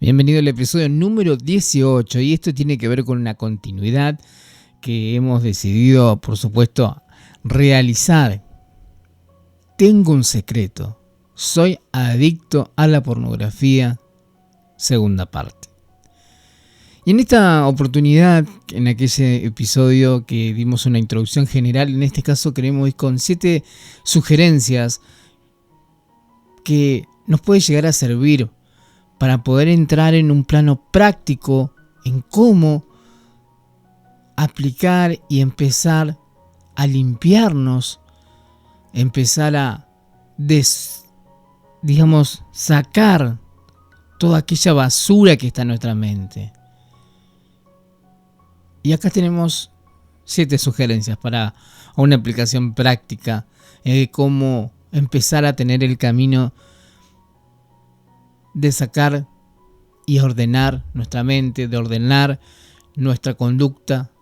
Bienvenido al episodio número 18 y esto tiene que ver con una continuidad que hemos decidido, por supuesto, realizar. Tengo un secreto, soy adicto a la pornografía, segunda parte. Y en esta oportunidad, en aquel episodio que dimos una introducción general, en este caso queremos ir con 7 sugerencias que nos puede llegar a servir para poder entrar en un plano práctico en cómo aplicar y empezar a limpiarnos, empezar a sacar toda aquella basura que está en nuestra mente. Y acá tenemos 7 sugerencias para una aplicación práctica de cómo empezar a tener el camino de sacar y ordenar nuestra mente, de ordenar nuestra conducta.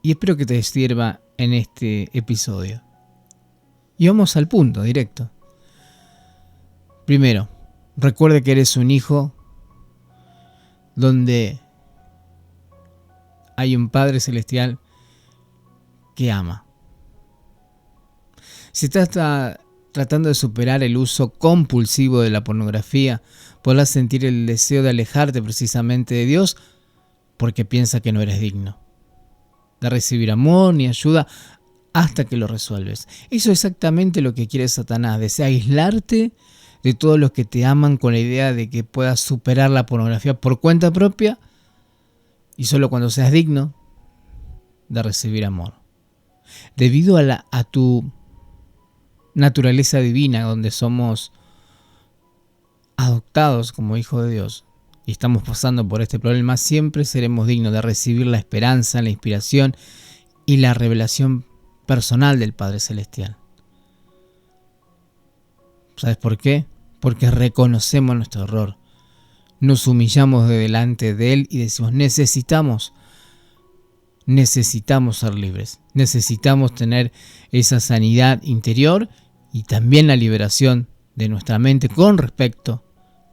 Y espero que te sirva en este episodio. Y vamos al punto, directo. Primero, recuerda que eres un hijo donde hay un Padre Celestial que ama. Si estás tratando de superar el uso compulsivo de la pornografía, podrás sentir el deseo de alejarte precisamente de Dios porque piensa que no eres digno de recibir amor ni ayuda hasta que lo resuelves. Eso es exactamente lo que quiere Satanás, desea aislarte de todos los que te aman con la idea de que puedas superar la pornografía por cuenta propia y solo cuando seas digno de recibir amor. Debido a tu naturaleza divina, donde somos adoptados como hijos de Dios y estamos pasando por este problema, siempre seremos dignos de recibir la esperanza, la inspiración y la revelación personal del Padre Celestial. ¿Sabes por qué? Porque reconocemos nuestro error, nos humillamos delante de Él y decimos: necesitamos ser libres, necesitamos tener esa sanidad interior y también la liberación de nuestra mente con respecto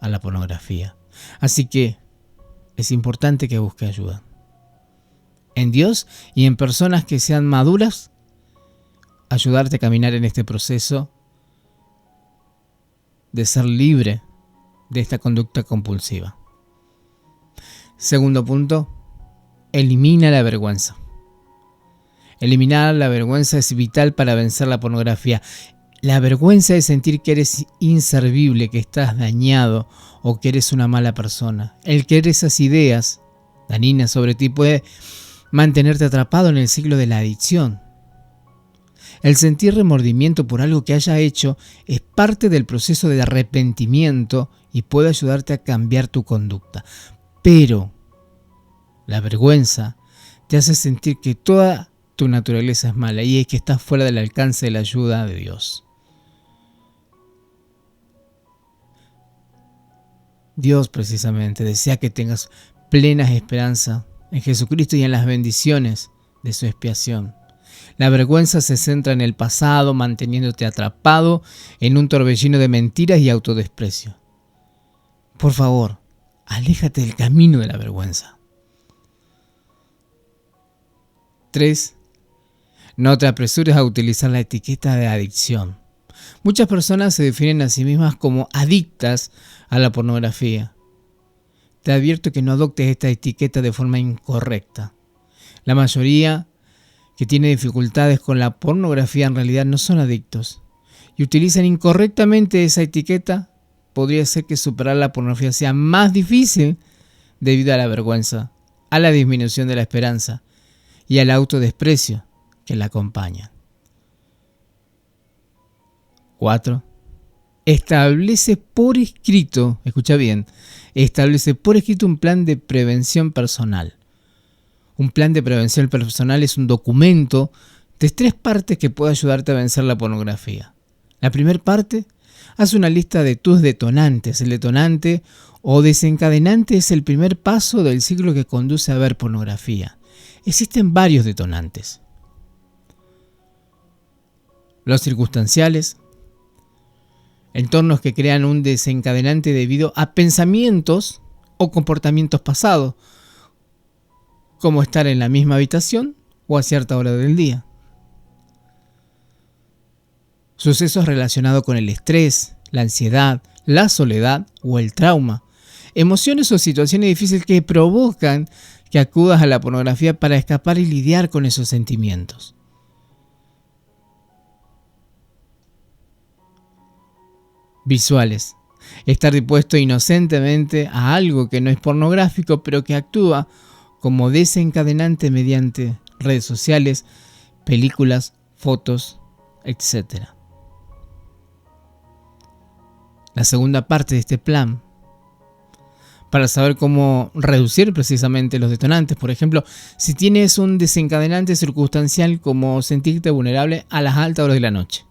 a la pornografía. Así que es importante que busque ayuda en Dios y en personas que sean maduras, ayudarte a caminar en este proceso de ser libre de esta conducta compulsiva. Segundo punto, elimina la vergüenza. Eliminar la vergüenza es vital para vencer la pornografía. La vergüenza es sentir que eres inservible, que estás dañado o que eres una mala persona. El creer esas ideas dañinas sobre ti puede mantenerte atrapado en el ciclo de la adicción. El sentir remordimiento por algo que haya hecho es parte del proceso de arrepentimiento y puede ayudarte a cambiar tu conducta. Pero la vergüenza te hace sentir que toda tu naturaleza es mala y es que estás fuera del alcance de la ayuda de Dios. Dios precisamente desea que tengas plena esperanza en Jesucristo y en las bendiciones de su expiación. La vergüenza se centra en el pasado, manteniéndote atrapado en un torbellino de mentiras y autodesprecio. Por favor, aléjate del camino de la vergüenza. 3. No te apresures a utilizar la etiqueta de adicción. Muchas personas se definen a sí mismas como adictas a la pornografía. Te advierto que no adoptes esta etiqueta de forma incorrecta. La mayoría que tiene dificultades con la pornografía en realidad no son adictos y utilizan incorrectamente esa etiqueta. Podría ser que superar la pornografía sea más difícil debido a la vergüenza, a la disminución de la esperanza y al autodesprecio que la acompaña. 4. Establece por escrito, escucha bien, establece por escrito un plan de prevención personal. Un plan de prevención personal es un documento de 3 partes que puede ayudarte a vencer la pornografía. La primera parte, haz una lista de tus detonantes. El detonante o desencadenante es el primer paso del ciclo que conduce a ver pornografía. Existen varios detonantes: los circunstanciales, entornos que crean un desencadenante debido a pensamientos o comportamientos pasados, como estar en la misma habitación o a cierta hora del día. Sucesos relacionados con el estrés, la ansiedad, la soledad o el trauma. Emociones o situaciones difíciles que provocan que acudas a la pornografía para escapar y lidiar con esos sentimientos. Visuales. Estar dispuesto inocentemente a algo que no es pornográfico, pero que actúa como desencadenante mediante redes sociales, películas, fotos, etc. La segunda parte de este plan, para saber cómo reducir precisamente los detonantes. Por ejemplo, si tienes un desencadenante circunstancial como sentirte vulnerable a las altas horas de la noche,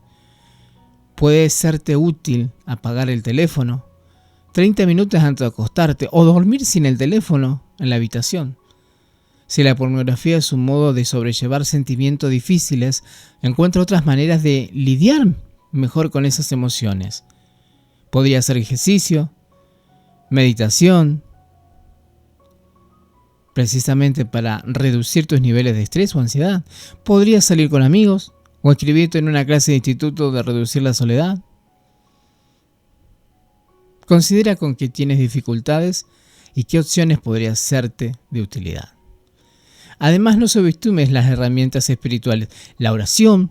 puede serte útil apagar el teléfono 30 minutos antes de acostarte o dormir sin el teléfono en la habitación. Si la pornografía es un modo de sobrellevar sentimientos difíciles, encuentra otras maneras de lidiar mejor con esas emociones. Podría ser ejercicio, meditación, precisamente para reducir tus niveles de estrés o ansiedad. Podrías salir con amigos o inscribirte en una clase de instituto de reducir la soledad. Considera con qué tienes dificultades y qué opciones podrían serte de utilidad. Además, no subestimes las herramientas espirituales, la oración,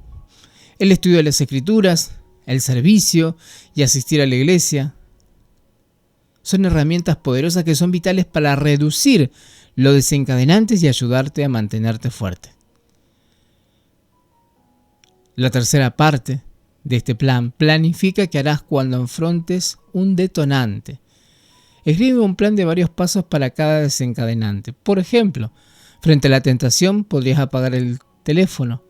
el estudio de las escrituras, el servicio y asistir a la iglesia. Son herramientas poderosas que son vitales para reducir los desencadenantes y ayudarte a mantenerte fuerte. La tercera parte de este plan planifica qué harás cuando enfrentes un detonante. Escribe un plan de varios pasos para cada desencadenante. Por ejemplo, frente a la tentación podrías apagar el teléfono.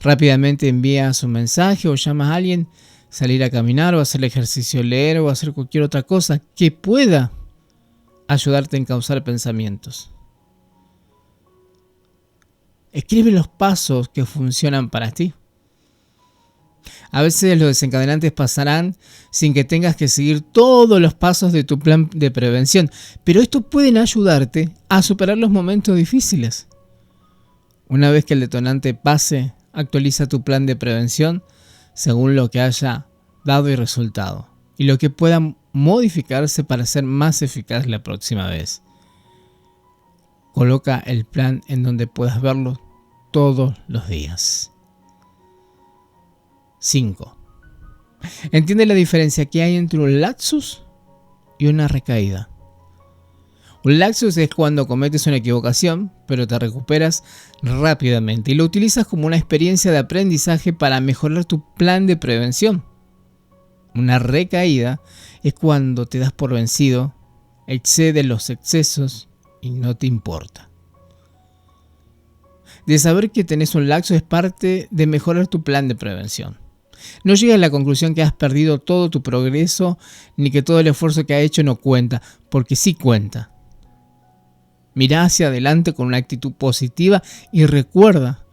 Rápidamente envías un mensaje o llamas a alguien, salir a caminar o hacer ejercicio, leer o hacer cualquier otra cosa que pueda ayudarte a encauzar pensamientos. Escribe los pasos que funcionan para ti. A veces los desencadenantes pasarán sin que tengas que seguir todos los pasos de tu plan de prevención, pero estos pueden ayudarte a superar los momentos difíciles. Una vez que el detonante pase, actualiza tu plan de prevención según lo que haya dado y resultado, y lo que pueda modificarse para ser más eficaz la próxima vez. Coloca el plan en donde puedas verlo todos los días. 5. Entiende la diferencia que hay entre un lapsus y una recaída. Un lapsus es cuando cometes una equivocación, pero te recuperas rápidamente y lo utilizas como una experiencia de aprendizaje para mejorar tu plan de prevención. Una recaída es cuando te das por vencido, excedes los excesos y no te importa. De saber que tenés un lapsus es parte de mejorar tu plan de prevención. No llegues a la conclusión que has perdido todo tu progreso ni que todo el esfuerzo que has hecho no cuenta, porque sí cuenta. Mira hacia adelante con una actitud positiva y recuerda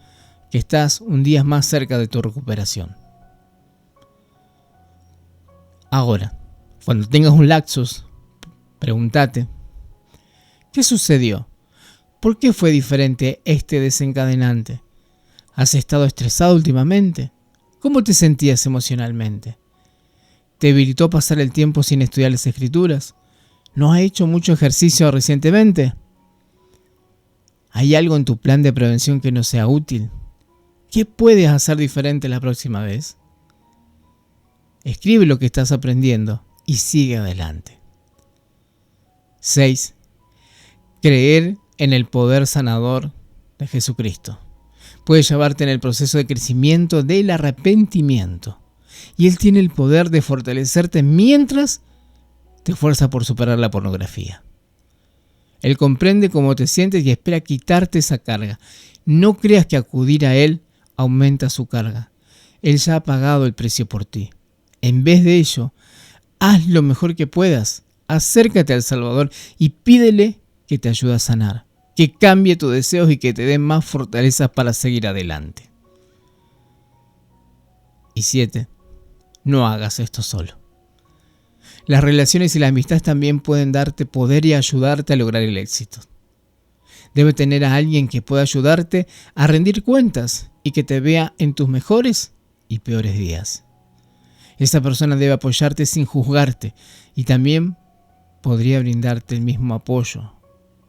que estás un día más cerca de tu recuperación. Ahora, cuando tengas un lapsus, pregúntate, ¿qué sucedió? ¿Por qué fue diferente este desencadenante? ¿Has estado estresado últimamente? ¿Cómo te sentías emocionalmente? ¿Te debilitó pasar el tiempo sin estudiar las escrituras? ¿No has hecho mucho ejercicio recientemente? ¿Hay algo en tu plan de prevención que no sea útil? ¿Qué puedes hacer diferente la próxima vez? Escribe lo que estás aprendiendo y sigue adelante. 6. Creer en el poder sanador de Jesucristo. Puede llevarte en el proceso de crecimiento del arrepentimiento. Y Él tiene el poder de fortalecerte mientras te esfuerzas por superar la pornografía. Él comprende cómo te sientes y espera quitarte esa carga. No creas que acudir a Él aumenta su carga. Él ya ha pagado el precio por ti. En vez de ello, haz lo mejor que puedas. Acércate al Salvador y pídele que te ayude a sanar, que cambie tus deseos y que te dé más fortaleza para seguir adelante. Y 7. No hagas esto solo. Las relaciones y la amistad también pueden darte poder y ayudarte a lograr el éxito. Debe tener a alguien que pueda ayudarte a rendir cuentas y que te vea en tus mejores y peores días. Esa persona debe apoyarte sin juzgarte y también podría brindarte el mismo apoyo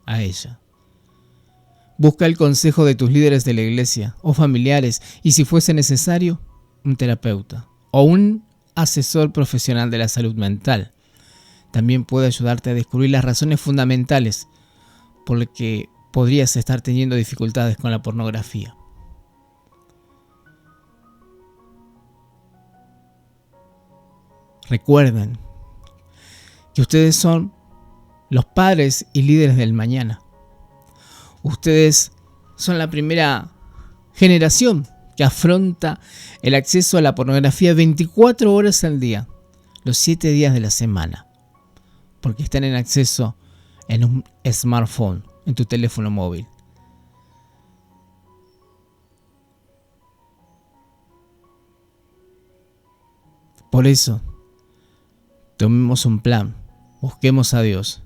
a ella. Busca el consejo de tus líderes de la iglesia o familiares y, si fuese necesario, un terapeuta o un asesor profesional de la salud mental. También puede ayudarte a descubrir las razones fundamentales por las que podrías estar teniendo dificultades con la pornografía. Recuerden que ustedes son los padres y líderes del mañana. Ustedes son la primera generación que afronta el acceso a la pornografía 24 horas al día, los 7 días de la semana, porque están en acceso en un smartphone, en tu teléfono móvil. Por eso, tomemos un plan, busquemos a Dios,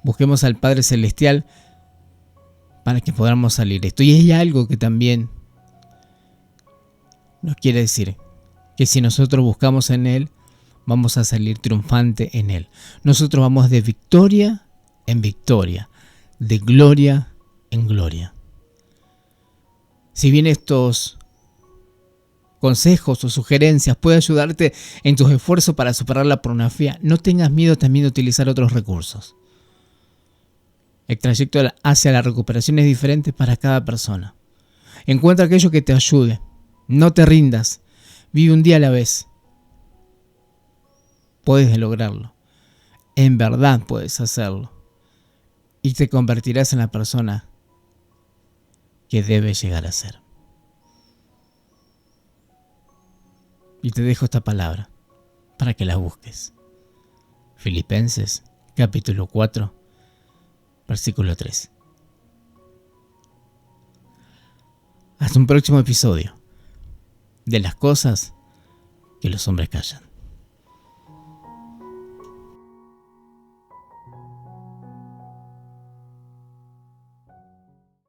busquemos al Padre Celestial para que podamos salir de esto. Y hay algo que también nos quiere decir, que si nosotros buscamos en Él, vamos a salir triunfante en Él. Nosotros vamos de victoria en victoria, de gloria en gloria. Si bien estos consejos o sugerencias pueden ayudarte en tus esfuerzos para superar la pornografía, no tengas miedo también de utilizar otros recursos. El trayecto hacia la recuperación es diferente para cada persona. Encuentra aquello que te ayude. No te rindas. Vive un día a la vez. Puedes lograrlo. En verdad puedes hacerlo. Y te convertirás en la persona que debes llegar a ser. Y te dejo esta palabra para que la busques. Filipenses, capítulo 4, versículo 3. Hasta un próximo episodio de las cosas que los hombres callan.